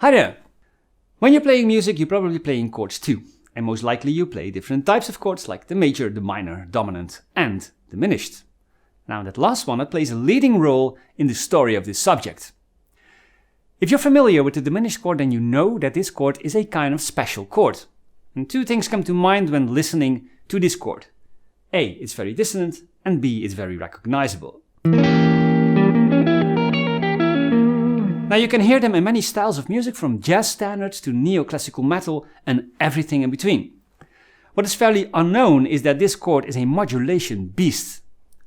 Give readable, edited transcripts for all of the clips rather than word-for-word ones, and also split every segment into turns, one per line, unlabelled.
Hi there! When you're playing music, you're probably playing chords too. And most likely you play different types of chords like the major, the minor, dominant and diminished. Now that last one, it plays a leading role in the story of this subject. If you're familiar with the diminished chord, then you know that this chord is a kind of special chord. And two things come to mind when listening to this chord. A, it's very dissonant, and B, it's very recognizable. Now you can hear them in many styles of music, from jazz standards to neoclassical metal and everything in between. What is fairly unknown is that this chord is a modulation beast.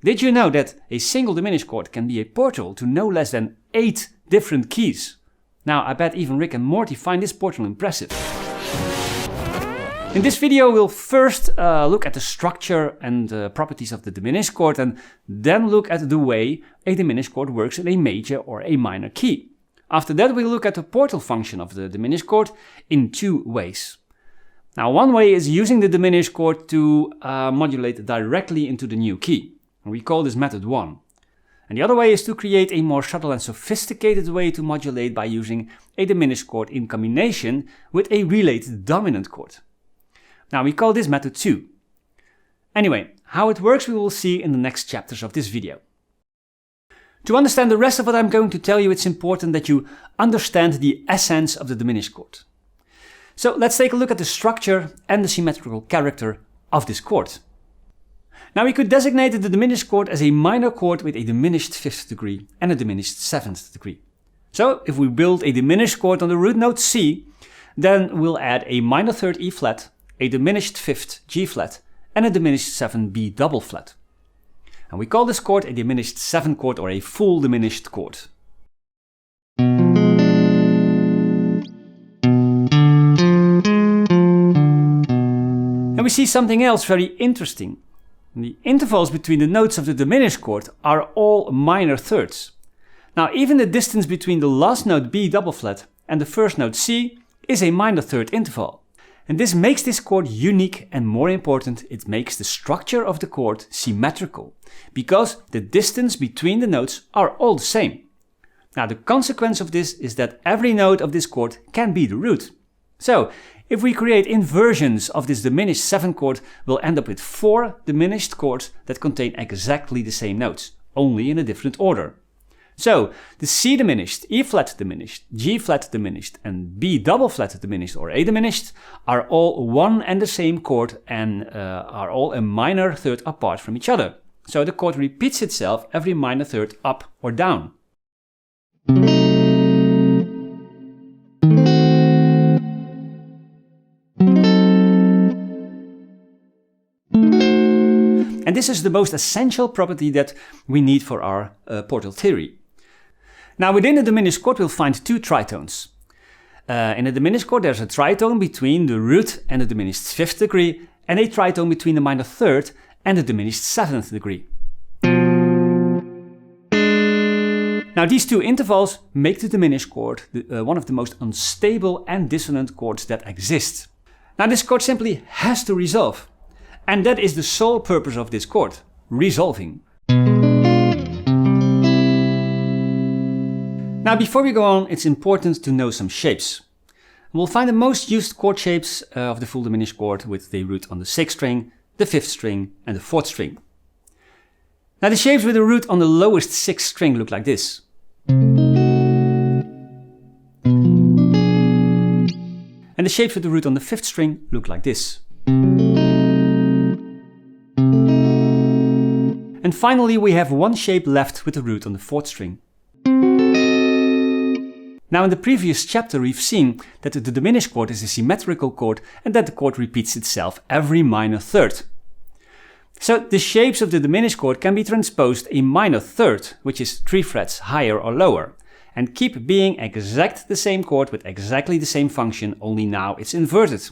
Did you know that a single diminished chord can be a portal to no less than 8 different keys? Now I bet even Rick and Morty find this portal impressive. In this video we'll first look at the structure and properties of the diminished chord, and then look at the way a diminished chord works in a major or a minor key. After that we'll look at the portal function of the diminished chord in 2 ways. Now one way is using the diminished chord to modulate directly into the new key. And we call this method 1. And the other way is to create a more subtle and sophisticated way to modulate by using a diminished chord in combination with a related dominant chord. Now we call this method 2. Anyway, how it works we will see in the next chapters of this video. To understand the rest of what I'm going to tell you, it's important that you understand the essence of the diminished chord. So let's take a look at the structure and the symmetrical character of this chord. Now we could designate the diminished chord as a minor chord with a diminished 5th degree and a diminished 7th degree. So if we build a diminished chord on the root note C, then we'll add a minor 3rd E flat, a diminished 5th G flat and a diminished 7 B double flat. And we call this chord a diminished 7 chord or a full diminished chord. And we see something else very interesting. The intervals between the notes of the diminished chord are all minor thirds. Now even the distance between the last note B double flat and the first note C is a minor third interval. And this makes this chord unique, and more important, it makes the structure of the chord symmetrical, because the distance between the notes are all the same. Now the consequence of this is that every note of this chord can be the root. So if we create inversions of this diminished 7 chord, we'll end up with 4 diminished chords that contain exactly the same notes, only in a different order. So the C diminished, E flat diminished, G flat diminished and B double flat diminished or A diminished are all one and the same chord and are all a minor third apart from each other. So the chord repeats itself every minor third up or down. And this is the most essential property that we need for our portal theory. Now within the diminished chord we'll find 2 tritones. In a diminished chord there's a tritone between the root and the diminished 5th degree, and a tritone between the minor 3rd and the diminished 7th degree. Now these 2 intervals make the diminished chord one of the most unstable and dissonant chords that exist. Now this chord simply has to resolve. And that is the sole purpose of this chord, resolving. Now before we go on, it's important to know some shapes. We'll find the most used chord shapes of the full diminished chord with the root on the 6th string, the 5th string and the 4th string. Now the shapes with the root on the lowest 6th string look like this. And the shapes with the root on the 5th string look like this. And finally we have one shape left with the root on the 4th string. Now in the previous chapter we've seen that the diminished chord is a symmetrical chord and that the chord repeats itself every minor third. So the shapes of the diminished chord can be transposed a minor third, which is 3 frets higher or lower, and keep being exact the same chord with exactly the same function, only now it's inverted.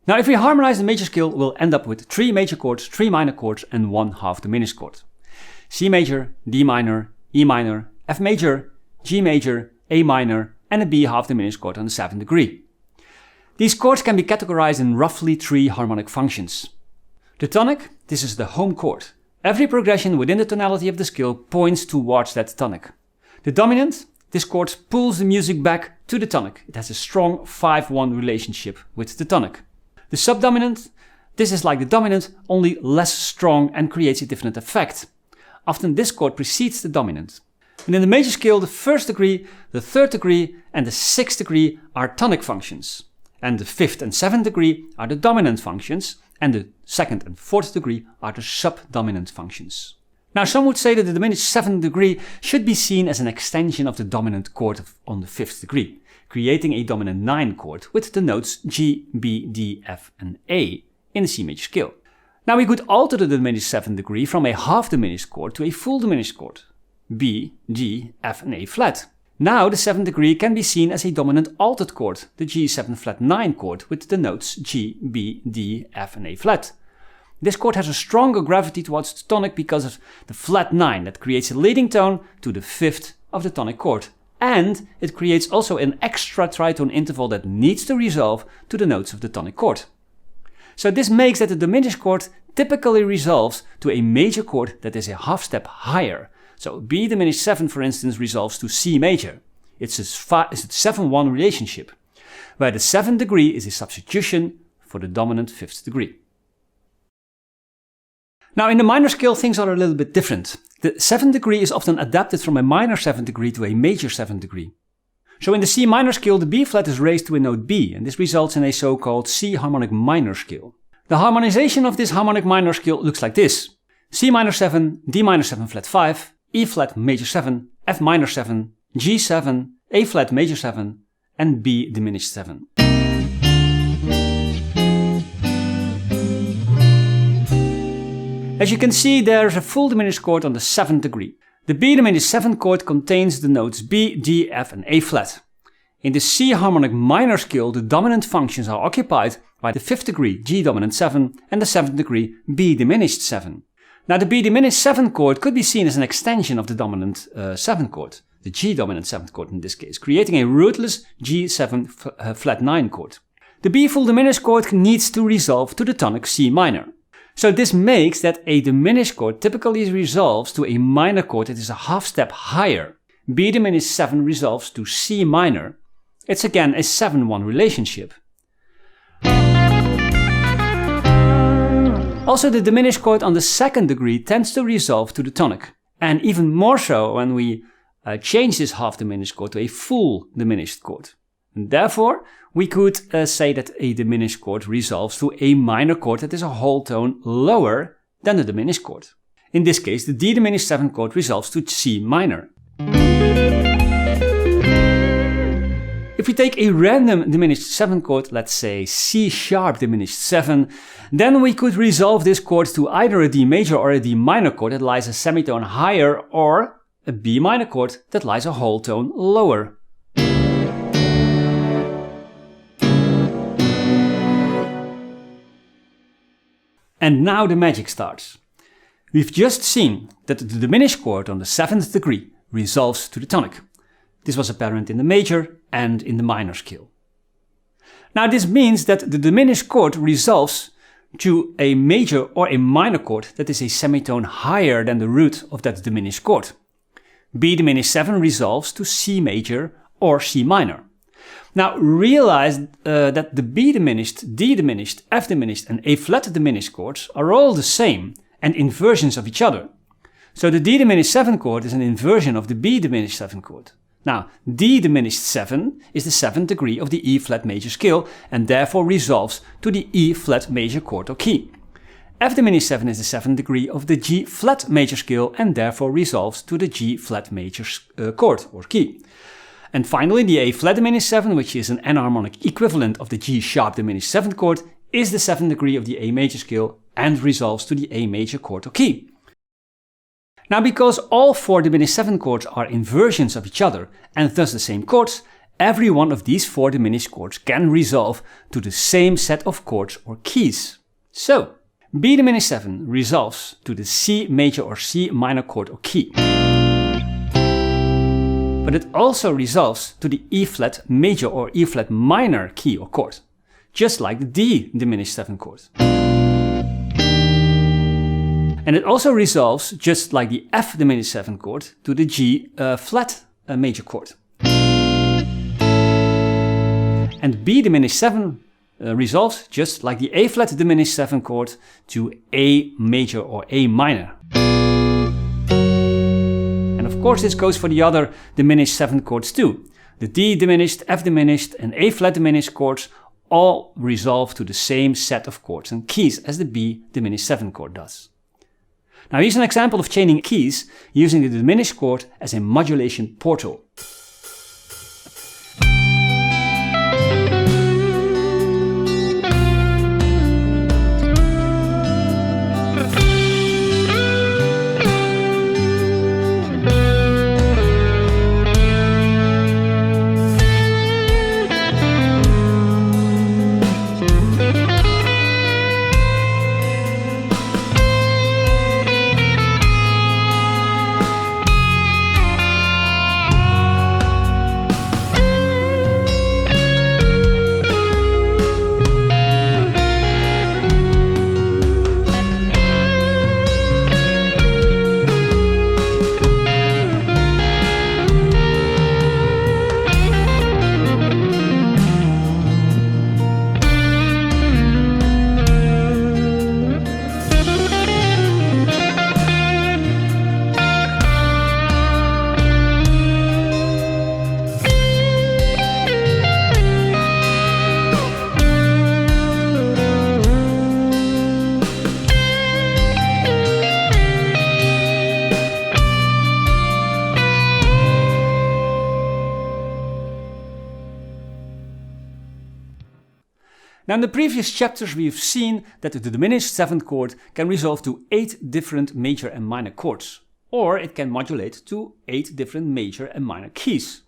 Now if we harmonize the major scale, we'll end up with 3 major chords, 3 minor chords and 1 half diminished chord. C major, D minor, E minor, F major, G major, A minor and a B half diminished chord on the 7th degree. These chords can be categorized in roughly 3 harmonic functions. The tonic, this is the home chord. Every progression within the tonality of the scale points towards that tonic. The dominant, this chord pulls the music back to the tonic. It has a strong 5-1 relationship with the tonic. The subdominant, this is like the dominant, only less strong and creates a different effect. Often this chord precedes the dominant. And in the major scale, the 1st degree, the 3rd degree and the 6th degree are tonic functions. And the 5th and 7th degree are the dominant functions, and the 2nd and 4th degree are the subdominant functions. Now some would say that the diminished 7th degree should be seen as an extension of the dominant chord on the 5th degree, creating a dominant 9 chord with the notes G, B, D, F and A in the C major scale. Now we could alter the diminished 7th degree from a half diminished chord to a full diminished chord, B, G, F and A flat. Now the 7th degree can be seen as a dominant altered chord, the G7 flat 9 chord with the notes G, B, D, F and A flat. This chord has a stronger gravity towards the tonic because of the flat 9 that creates a leading tone to the 5th of the tonic chord. And it creates also an extra tritone interval that needs to resolve to the notes of the tonic chord. So this makes that the diminished chord typically resolves to a major chord that is a half step higher. So B diminished 7, for instance, resolves to C major. It's a 7-1 relationship, where the 7th degree is a substitution for the dominant 5th degree. Now in the minor scale things are a little bit different. The 7th degree is often adapted from a minor 7th degree to a major 7th degree. So in the C minor scale the B flat is raised to a note B, and this results in a so-called C harmonic minor scale. The harmonization of this harmonic minor scale looks like this: C minor 7, D minor 7 flat 5, E flat major 7, F minor 7, G7, A flat major 7 and B diminished 7. As you can see, there's a full diminished chord on the 7th degree. The B diminished 7 chord contains the notes B, D, F and A flat. In the C harmonic minor scale, the dominant functions are occupied by the 5th degree G dominant 7 and the 7th degree B diminished 7. Now the B diminished 7 chord could be seen as an extension of the dominant 7 chord, the G dominant 7th chord in this case, creating a rootless G7 flat 9 chord. The B full diminished chord needs to resolve to the tonic C minor. So this makes that a diminished chord typically resolves to a minor chord that is a half step higher. B diminished 7 resolves to C minor. It's again a 7-1 relationship. Also the diminished chord on the 2nd degree tends to resolve to the tonic. And even more so when we change this half diminished chord to a full diminished chord. And therefore, we could say that a diminished chord resolves to a minor chord that is a whole tone lower than the diminished chord. In this case, the D diminished 7 chord resolves to C minor. If we take a random diminished 7 chord, let's say C sharp diminished 7, then we could resolve this chord to either a D major or a D minor chord that lies a semitone higher, or a B minor chord that lies a whole tone lower. And now the magic starts. We've just seen that the diminished chord on the 7th degree resolves to the tonic. This was apparent in the major and in the minor scale. Now this means that the diminished chord resolves to a major or a minor chord that is a semitone higher than the root of that diminished chord. B diminished 7 resolves to C major or C minor. Now realize that the B diminished, D diminished, F diminished and A flat diminished chords are all the same and inversions of each other. So the D diminished 7 chord is an inversion of the B diminished 7 chord. Now D diminished 7 is the 7th degree of the E flat major scale and therefore resolves to the E flat major chord or key. F diminished 7 is the 7th degree of the G flat major scale and therefore resolves to the G flat major chord or key. And finally, the A flat diminished 7, which is an enharmonic equivalent of the G sharp diminished 7th chord, is the 7th degree of the A major scale and resolves to the A major chord or key. Now, because all 4 diminished 7 chords are inversions of each other and thus the same chords, every one of these 4 diminished chords can resolve to the same set of chords or keys. So, B diminished 7 resolves to the C major or C minor chord or key. But it also resolves to the E flat major or E flat minor key or chord, just like the D diminished 7 chord. And it also resolves, just like the F diminished 7 chord, to the G flat major chord. And B diminished 7 resolves just like the A flat diminished 7 chord to A major or A minor. And of course this goes for the other diminished 7 chords too. The D diminished, F diminished and A flat diminished chords all resolve to the same set of chords and keys as the B diminished 7 chord does. Now here's an example of chaining keys using the diminished chord as a modulation portal. Now in the previous chapters we've seen that the diminished 7th chord can resolve to 8 different major and minor chords, or it can modulate to 8 different major and minor keys.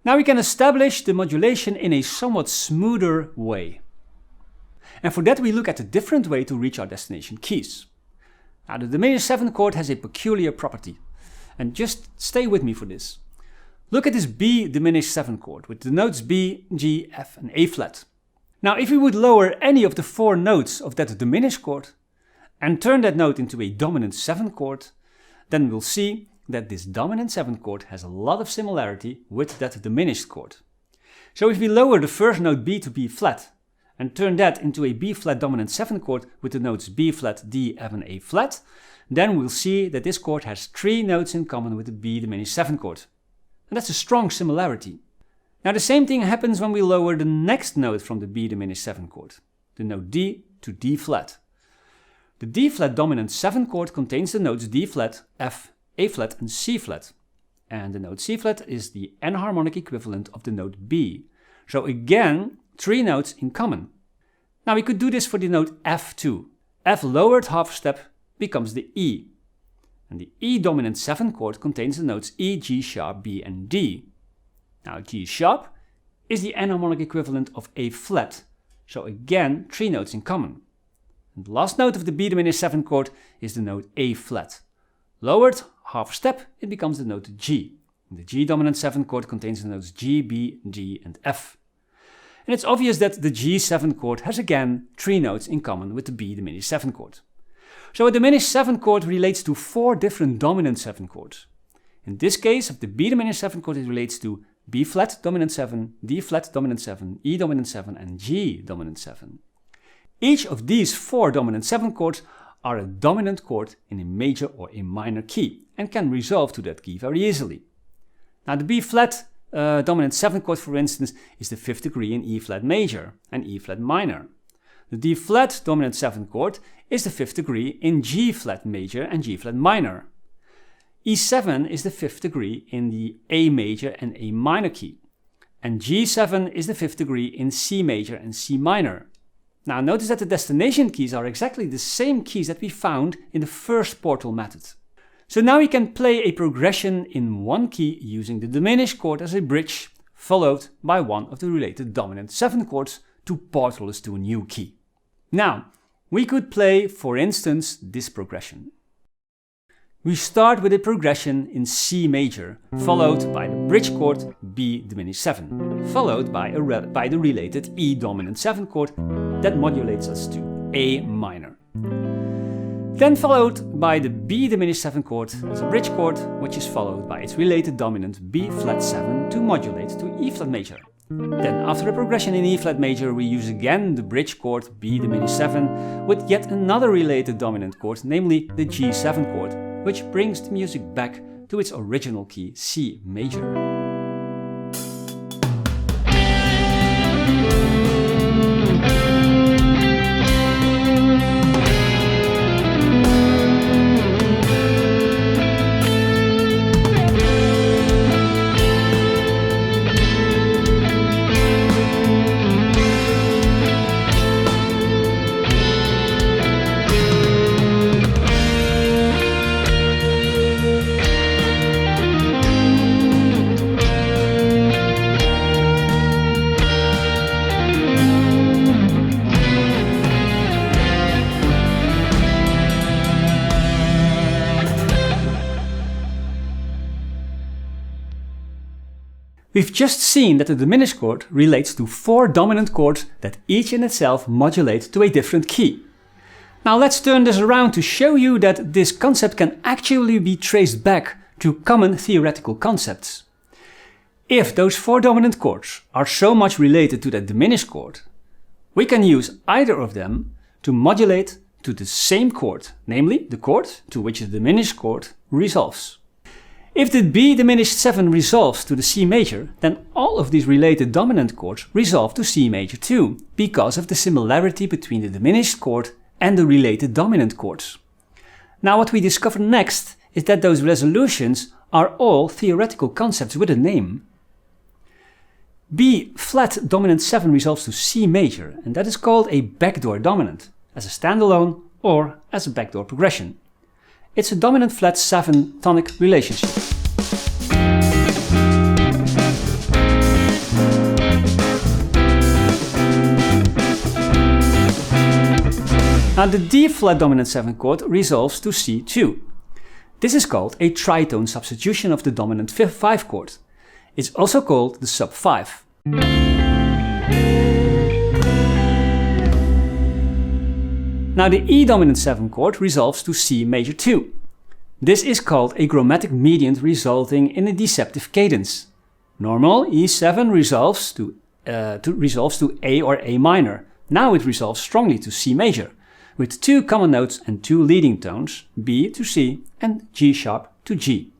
Now we can establish the modulation in a somewhat smoother way. And for that we look at a different way to reach our destination keys. Now the diminished 7th chord has a peculiar property, and just stay with me for this. Look at this B diminished 7th chord with the notes B, G, F and A flat. Now if we would lower any of the 4 notes of that diminished chord and turn that note into a dominant 7th chord, then we'll see that this dominant 7th chord has a lot of similarity with that diminished chord. So if we lower the first note B to B flat and turn that into a B flat dominant 7th chord with the notes B flat, D, F and A flat, then we'll see that this chord has 3 notes in common with the B diminished 7th chord. And that's a strong similarity. Now the same thing happens when we lower the next note from the B diminished 7th chord, the note D to D flat. The D flat dominant 7th chord contains the notes D flat, F, A flat and C flat. And the note C flat is the enharmonic equivalent of the note B. So again, 3 notes in common. Now we could do this for the note F too. F lowered half step becomes the E. And the E dominant 7th chord contains the notes E, G sharp, B and D. Now G sharp is the enharmonic equivalent of A flat, so again 3 notes in common. And the last note of the B diminished 7th chord is the note A flat. Lowered half step, it becomes the note G. And the G dominant 7th chord contains the notes G, B, D and F. And it's obvious that the G 7th chord has again 3 notes in common with the B diminished 7th chord. So a diminished 7th chord relates to 4 different dominant 7th chords. In this case of the B diminished 7th chord, it relates to B flat dominant 7, D flat dominant 7, E dominant 7 and G dominant 7. Each of these 4 dominant 7 chords are a dominant chord in a major or a minor key and can resolve to that key very easily. Now the B flat dominant 7th chord, for instance, is the 5th degree in E flat major and E flat minor. The D flat dominant 7th chord is the 5th degree in G flat major and G flat minor. E7 is the 5th degree in the A major and A minor key. And G7 is the 5th degree in C major and C minor. Now notice that the destination keys are exactly the same keys that we found in the first portal method. So now we can play a progression in one key using the diminished chord as a bridge, followed by one of the related dominant 7 chords to portal us to a new key. Now, we could play, for instance, this progression. We start with a progression in C major, followed by the bridge chord B diminished 7, followed by the related E dominant 7 chord that modulates us to A minor. then followed by the B diminished 7 chord as a bridge chord, which is followed by its related dominant B flat 7 to modulate to E flat major. Then after a progression in E flat major, we use again the bridge chord B diminished 7 with yet another related dominant chord, namely the G7 chord, which brings the music back to its original key C major. We've just seen that the diminished chord relates to 4 dominant chords that each in itself modulate to a different key. Now let's turn this around to show you that this concept can actually be traced back to common theoretical concepts. If those 4 dominant chords are so much related to that diminished chord, we can use either of them to modulate to the same chord, namely the chord to which the diminished chord resolves. If the B diminished 7 resolves to the C major, then all of these related dominant chords resolve to C major too, because of the similarity between the diminished chord and the related dominant chords. Now what we discover next is that those resolutions are all theoretical concepts with a name. B flat dominant 7 resolves to C major, and that is called a backdoor dominant, as a standalone or as a backdoor progression. It's a dominant flat 7 tonic relationship. Now the D flat dominant 7 chord resolves to C2. This is called a tritone substitution of the dominant 5 chord. It's also called the sub 5. Now the E dominant 7 chord resolves to C major 2. This is called a chromatic mediant resulting in a deceptive cadence. Normal E7 resolves to A or A minor. Now it resolves strongly to C major, with 2 common notes and 2 leading tones, B to C and G sharp to G.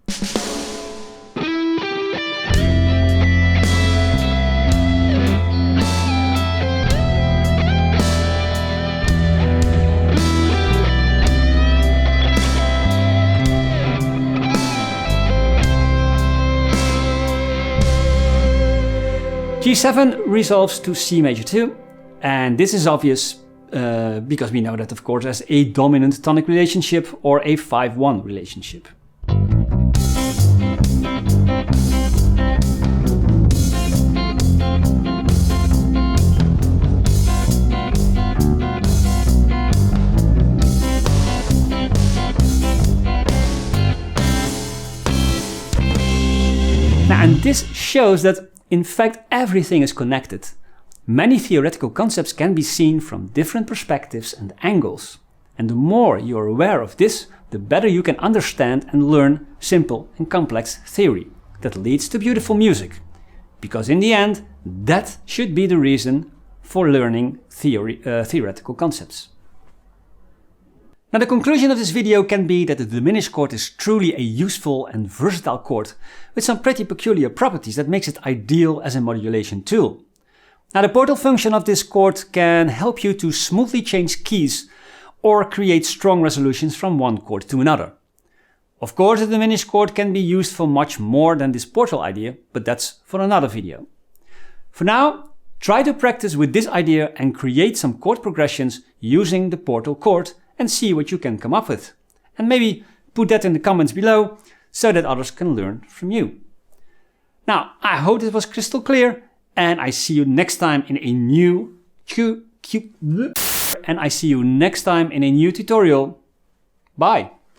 G7 resolves to C major 2, and this is obvious because we know that of course as a dominant tonic relationship or a 5-1 relationship. Now, and this shows that in fact, everything is connected. Many theoretical concepts can be seen from different perspectives and angles. And the more you're aware of this, the better you can understand and learn simple and complex theory that leads to beautiful music. Because in the end, that should be the reason for learning theoretical concepts. Now the conclusion of this video can be that the diminished chord is truly a useful and versatile chord with some pretty peculiar properties that makes it ideal as a modulation tool. Now the portal function of this chord can help you to smoothly change keys or create strong resolutions from one chord to another. Of course, the diminished chord can be used for much more than this portal idea, but that's for another video. For now, try to practice with this idea and create some chord progressions using the portal chord and see what you can come up with. And maybe put that in the comments below so that others can learn from you. Now, I hope it was crystal clear, and I see you next time in a new tutorial. Bye!